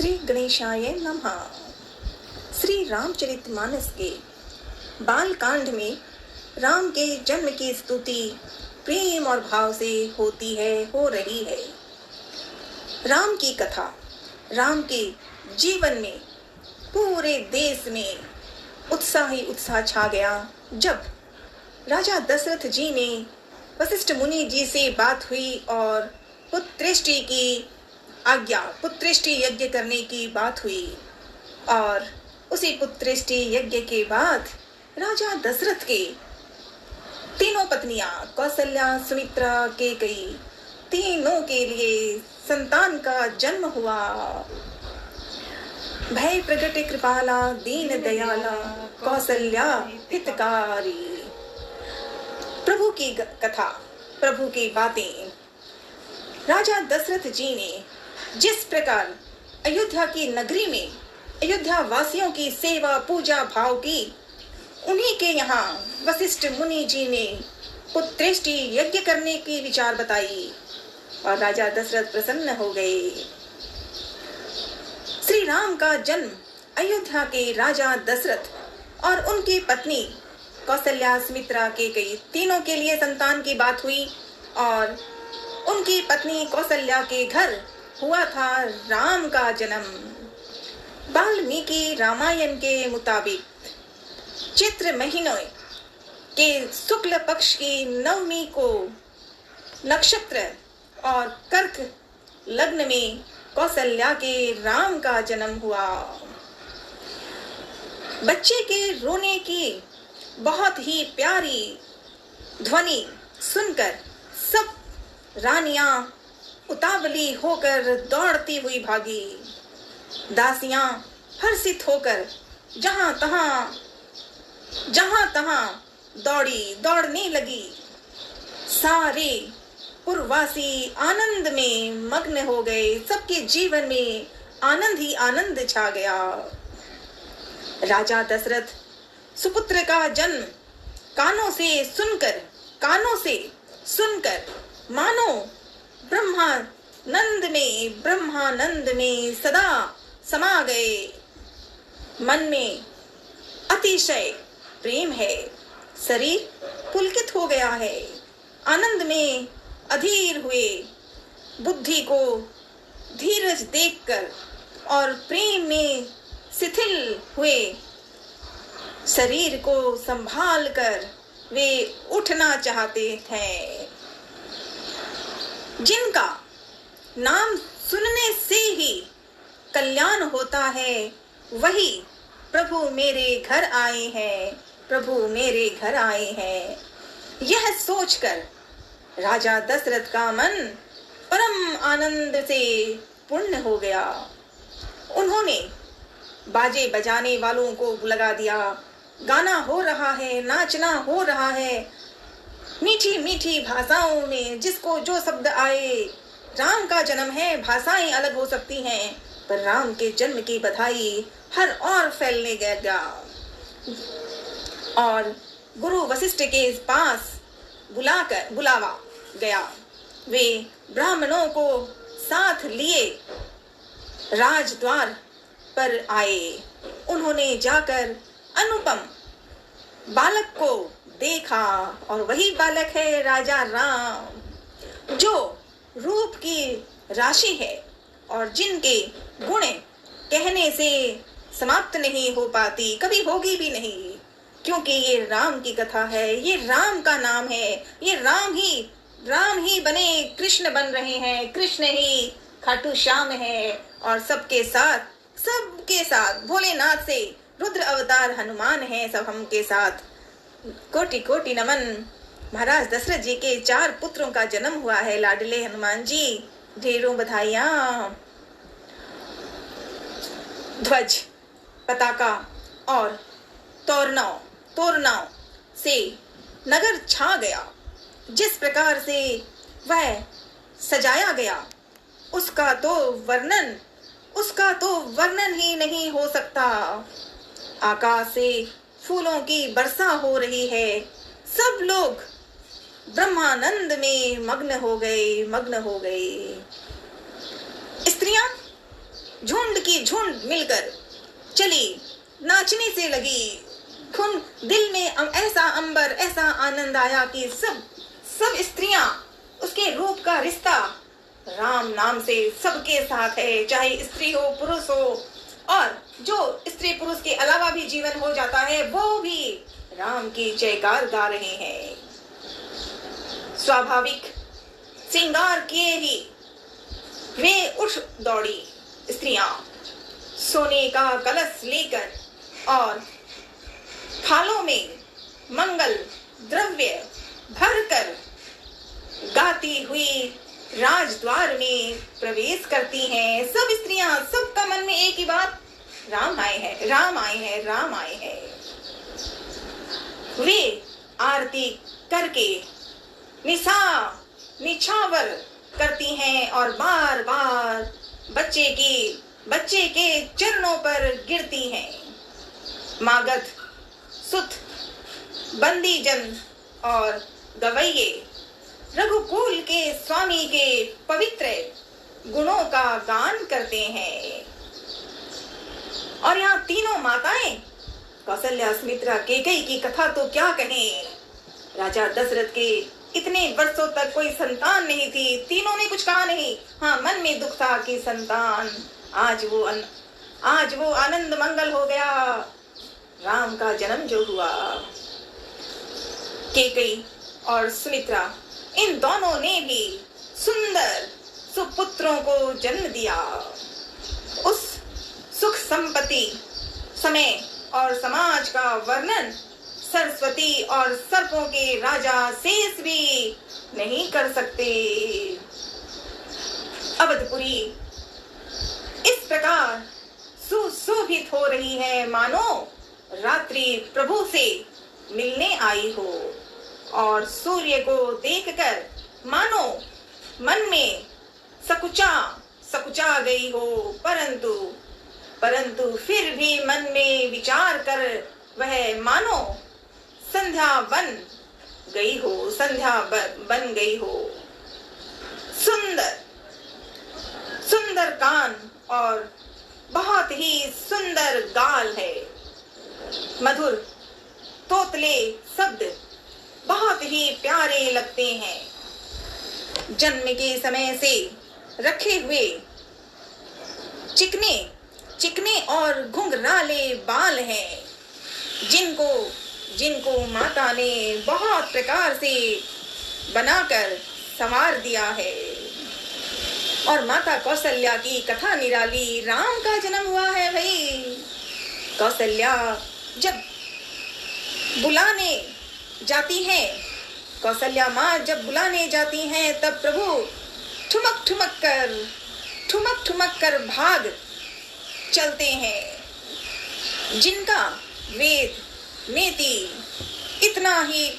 श्री गणेशाय नमः। श्री रामचरितमानस के बाल कांड में राम के जन्म की स्तुति प्रेम और भाव से हो रही है। राम की कथा राम के जीवन में पूरे देश में उत्साह ही उत्साह छा गया जब राजा दशरथ जी ने वशिष्ठ मुनि जी से बात हुई और पुत्रेष्टि की आज्ञा पुत्रेष्टि यज्ञ करने की बात हुई। और उसी पुत्रेष्टि यज्ञ के बाद राजा दशरथ के तीनों पत्नियां कौशल्या, सुमित्रा, कैकेयी तीनों के लिए संतान का जन्म हुआ। भय प्रगट कृपाला दीन दयाला कौशल्या हितकारी। प्रभु की कथा, प्रभु की बातें। राजा दशरथ जी ने जिस प्रकार अयोध्या की नगरी में अयोध्या वासियों की सेवा पूजा भाव की, उन्हीं के यहाँ वशिष्ठ मुनि जी ने पुत्रेष्टि यज्ञ करने की विचार बताई और राजा दशरथ प्रसन्न हो गए। श्री राम का जन्म अयोध्या के राजा दशरथ और उनकी पत्नी कौशल्या, सुमित्रा, कैकेयी तीनों के लिए संतान की बात हुई और उनकी पत्नी कौशल्या के घर हुआ था राम का जन्म। वाल्मीकि रामायण के मुताबिक चैत्र महीने के शुक्ल पक्ष की नवमी को नक्षत्र और कर्क लग्न में कौशल्या के राम का जन्म हुआ। बच्चे के रोने की बहुत ही प्यारी ध्वनि सुनकर सब रानियां उतावली होकर दौड़ती हुई भागी। दासियां हर्षित होकर जहां तहां दौड़ने लगी। सारे पुरवासी आनंद में मग्न हो गए। सबके जीवन में आनंद ही आनंद छा गया। राजा दशरथ सुपुत्र का जन्म कानों से सुनकर मानो ब्रह्मानंद में सदा समा गए। मन में अतिशय प्रेम है, शरीर पुलकित हो गया है। आनंद में अधीर हुए, बुद्धि को धीरज देखकर और प्रेम में शिथिल हुए, शरीर को संभाल कर वे उठना चाहते थे। जिनका नाम सुनने से ही कल्याण होता है, वही प्रभु मेरे घर आए हैं, प्रभु मेरे घर आए हैं। यह सोचकर राजा दशरथ का मन परम आनंद से पूर्ण हो गया। उन्होंने बाजे बजाने वालों को लगा दिया। गाना हो रहा है, नाचना हो रहा है, मीठी मीठी भाषाओं में जिसको जो शब्द आए। राम का जन्म है, भाषाएं अलग हो सकती हैं, पर राम के जन्म की बधाई हर ओर फैलने गया। और गुरु वशिष्ठ के पास बुलावा गया। वे ब्राह्मणों को साथ लिए राजद्वार पर आए। उन्होंने जाकर अनुपम बालक को देखा और वही बालक है राजा राम, जो रूप की राशि है और जिनके गुण कहने से समाप्त नहीं हो पाती, कभी होगी भी नहीं, क्योंकि ये राम की कथा है, ये राम का नाम है, ये राम ही बने कृष्ण बन रहे हैं, कृष्ण ही खाटू श्याम है। और सबके साथ भोलेनाथ से रुद्र अवतार हनुमान है, सब हम के साथ। कोटि कोटि नमन। महाराज दशरथ जी के 4 पुत्रों का जन्म हुआ है। लाडले हनुमान जी, ढेरों बधाइयां। ध्वज, पताका और तोरनाओं से नगर छा गया। जिस प्रकार से वह सजाया गया, उसका तो वर्णन ही नहीं हो सकता। आकाश से फूलों की वर्षा हो रही है। सब लोग ब्रह्मानंद में मग्न हो गए। स्त्रियां झुंड की ढूंढ मिलकर चली, नाचने से लगी। खून दिल में ऐसा अंबर, ऐसा आनंद आया कि सब स्त्रियां उसके रूप का रिश्ता राम नाम से सबके साथ है, चाहे स्त्री हो पुरुष हो, और जो स्त्री पुरुष के अलावा भी जीवन हो जाता है वो भी राम की जयकार गा रहे हैं। स्वाभाविक श्रृंगार किए ही वे उठ दौड़ी स्त्रियां, सोने का कलश लेकर और थालों में मंगल द्रव्य भरकर गाती हुई राजद्वार में प्रवेश करती हैं। सब स्त्रियां, सबका मन में एक ही बात, राम आए हैं, राम आए हैं, राम आए हैं। वे आरती करके निछावर करती हैं और बार बार बच्चे के चरणों पर गिरती हैं। मागध, सुत, बंदीजन और गवैये रघुकुल के स्वामी के पवित्र गुणों का गान करते हैं। और यहाँ तीनों माताएं, कौशल्या, सुमित्रा, कैकेयी की कथा तो क्या कहें। राजा दशरथ के इतने वर्षों तक कोई संतान नहीं थी, तीनों ने कुछ कहा नहीं। हाँ, मन में दुख था कि संतान, आज वो आनंद मंगल हो गया, राम का जन्म जो हुआ। कैकेयी और सुमित्रा, इन दोनों ने भी सुंदर सुपुत्रों को जन्म दिया। उस सुख संपत्ति, समय और समाज का वर्णन सरस्वती और सर्पों के राजा शेष भी नहीं कर सकते। अवधपुरी इस प्रकार सुशोभित हो रही है मानो रात्रि प्रभु से मिलने आई हो, और सूर्य को देखकर मानो मन में सकुचा गई हो, परंतु फिर भी मन में विचार कर वह मानो संध्या बन गई हो। सुंदर कान और बहुत ही सुंदर गाल है। मधुर तोतले शब्द बहुत ही प्यारे लगते हैं। जन्म के समय से रखे हुए चिकने और घुंघराले बाल हैं, जिनको माता ने बहुत प्रकार से बनाकर संवार दिया है। और माता कौशल्या की कथा निराली, राम का जन्म हुआ है भाई। कौशल्या जब बुलाने जाती हैं, कौशल्या माँ जब बुलाने जाती हैं, तब प्रभु ठुमक ठुमक कर भाग चलते हैं। जिनका वेद नेति इतना ही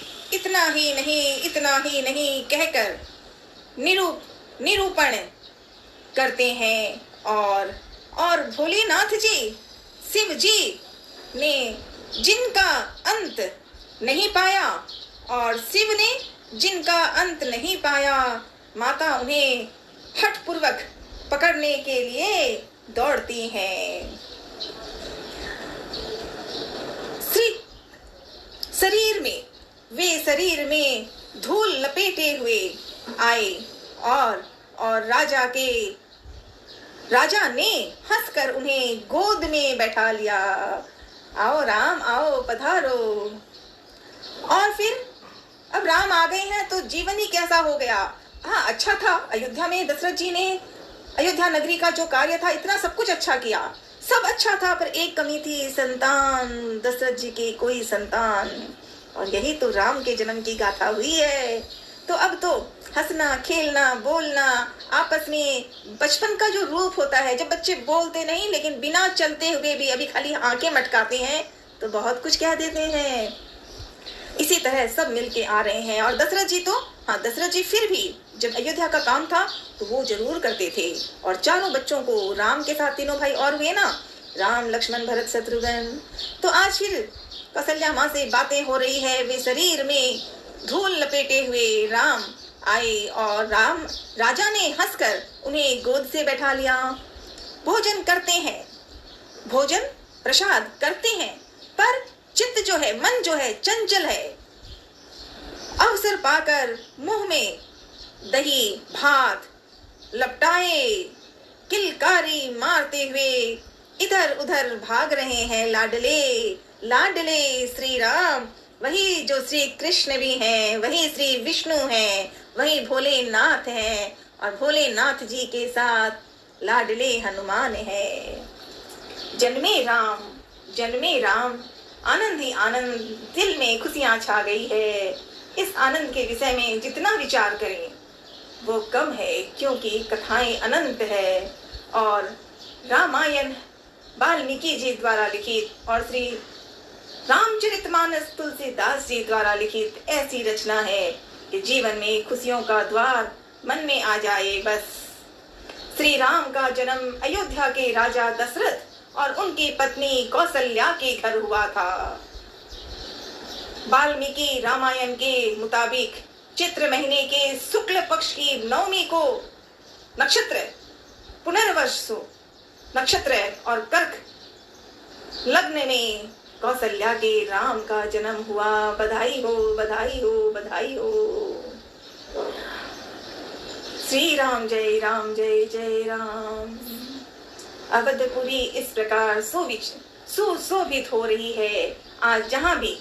नहीं कहकर निरूपण करते हैं। और भोलेनाथ जी, शिव जी ने जिनका अंत नहीं पाया और शिव ने जिनका अंत नहीं पाया, माता उन्हें हठपूर्वक पकड़ने के लिए दौड़ती हैं। शरीर में धूल लपेटे हुए आए और राजा ने हंसकर उन्हें गोद में बैठा लिया। आओ राम, आओ पधारो। और फिर अब राम आ गए हैं तो जीवन ही कैसा हो गया। हाँ, अच्छा था, अयोध्या में दशरथ जी ने अयोध्या नगरी का जो कार्य था, इतना सब कुछ अच्छा किया, सब अच्छा था, पर एक कमी थी, संतान। दशरथ जी की कोई संतान, और यही तो राम के जन्म की गाथा हुई है। तो अब तो हंसना, खेलना, बोलना, आपस में बचपन का जो रूप होता है, जब बच्चे बोलते नहीं लेकिन बिना चलते हुए भी अभी खाली आंखें मटकाते हैं तो बहुत कुछ कह देते हैं। इसी तरह सब मिलके आ रहे हैं। और दशरथ जी तो, हाँ, दशरथ जी फिर भी जब अयोध्या का काम था तो वो जरूर करते थे। और चारों बच्चों को राम के साथ, तीनों भाई और हुए ना, राम, लक्ष्मण, भरत, शत्रुघ्न। तो आज फिर कौशल्या माँ से बातें हो रही है। वे शरीर में धूल लपेटे हुए राम आए और राजा ने हंसकर उन्हें गोद से बैठा लिया। भोजन करते हैं भोजन प्रसाद करते हैं, पर चित्त जो है, मन जो है, चंचल है। अवसर पाकर मुंह में दही भात लपटाए किलकारी मारते हुए इधर उधर भाग रहे हैं लाडले लाडले श्री राम। वही जो श्री कृष्ण भी हैं, वही श्री विष्णु हैं, वही भोलेनाथ हैं, और भोलेनाथ जी के साथ लाडले हनुमान है। जन्मे राम, आनंद ही आनंद, दिल में खुशियां छा गई है। इस आनंद के विषय में जितना विचार करें वो कम है, क्योंकि कथाएं अनंत है। और रामायण वाल्मीकि जी द्वारा लिखित और श्री रामचरितमानस तुलसीदास जी द्वारा लिखित ऐसी रचना है कि जीवन में खुशियों का द्वार मन में आ जाए बस। श्री राम का जन्म अयोध्या के राजा दशरथ और उनकी पत्नी कौशल्या के घर हुआ था। वाल्मीकि रामायण के मुताबिक चित्र महीने के शुक्ल पक्ष की नवमी को नक्षत्र पुनर्वसु नक्षत्र और कर्क लग्न में कौशल्या के राम का जन्म हुआ। बधाई हो, बधाई हो, बधाई हो। श्री राम जय राम, जय जय राम। अवधपुरी इस प्रकार सुशोभित हो रही है। आज जहाँ भी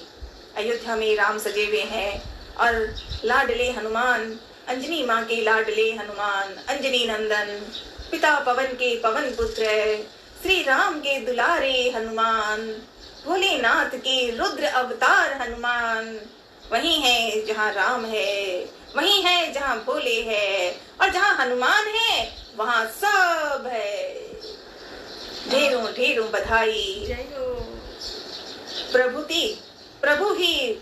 अयोध्या में राम सजे हुए हैं और लाडले हनुमान, अंजनी माँ के लाडले हनुमान, अंजनी नंदन, पिता पवन के पवन पुत्र, श्री राम के दुलारे हनुमान, भोलेनाथ के रुद्र अवतार हनुमान। वही है जहाँ राम है, वही है जहाँ भोले है, और जहाँ हनुमान है वहाँ सब है। ढेरों ढेरों बधाई। प्रभु ही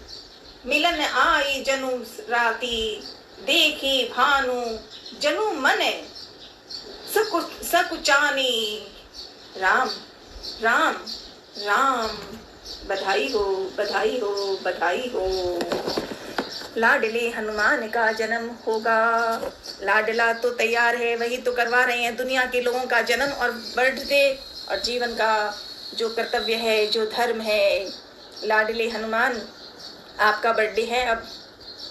मिलन आई जनु राती, देखी भानु जनु मन सकुचानी। राम राम राम, बधाई हो, बधाई हो, बधाई हो। लाडले हनुमान का जन्म होगा। लाडला तो तैयार है, वही तो करवा रहे हैं दुनिया के लोगों का जन्म और बर्थडे और जीवन का जो कर्तव्य है, जो धर्म है। लाडले हनुमान, आपका बर्थडे है, अब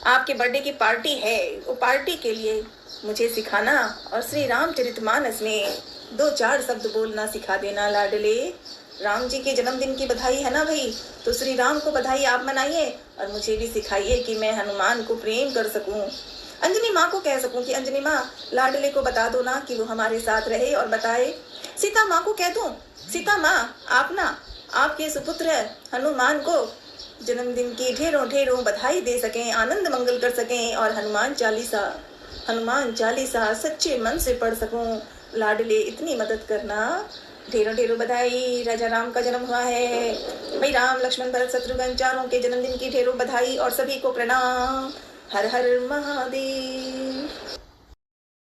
आपके बर्थडे की पार्टी है। वो पार्टी के लिए मुझे सिखाना और श्री रामचरितमानस में 2-4 शब्द बोलना सिखा देना। लाडले राम जी के जन्मदिन की बधाई है ना भाई, तो श्री राम को बधाई आप मनाइए और मुझे भी सिखाइए कि मैं हनुमान को प्रेम कर सकूं। अंजनी माँ को कह सकूं कि अंजनी माँ, लाडले को बता दो ना कि वो हमारे साथ रहे और बताए। सीता माँ को कह दूं, सीता माँ आप ना आपके सुपुत्र हनुमान को जन्मदिन की ढेरों ढेरों बधाई दे सकें, आनंद मंगल कर सकें और हनुमान चालीसा सच्चे मन से पढ़ सकूं। लाडले इतनी मदद करना। ढेरों ढेरों बधाई। राजा राम का जन्म हुआ है भाई। राम लक्ष्मण भरत शत्रुघ्न चारों के जन्मदिन की ढेरों बधाई और सभी को प्रणाम। हर हर महादेव।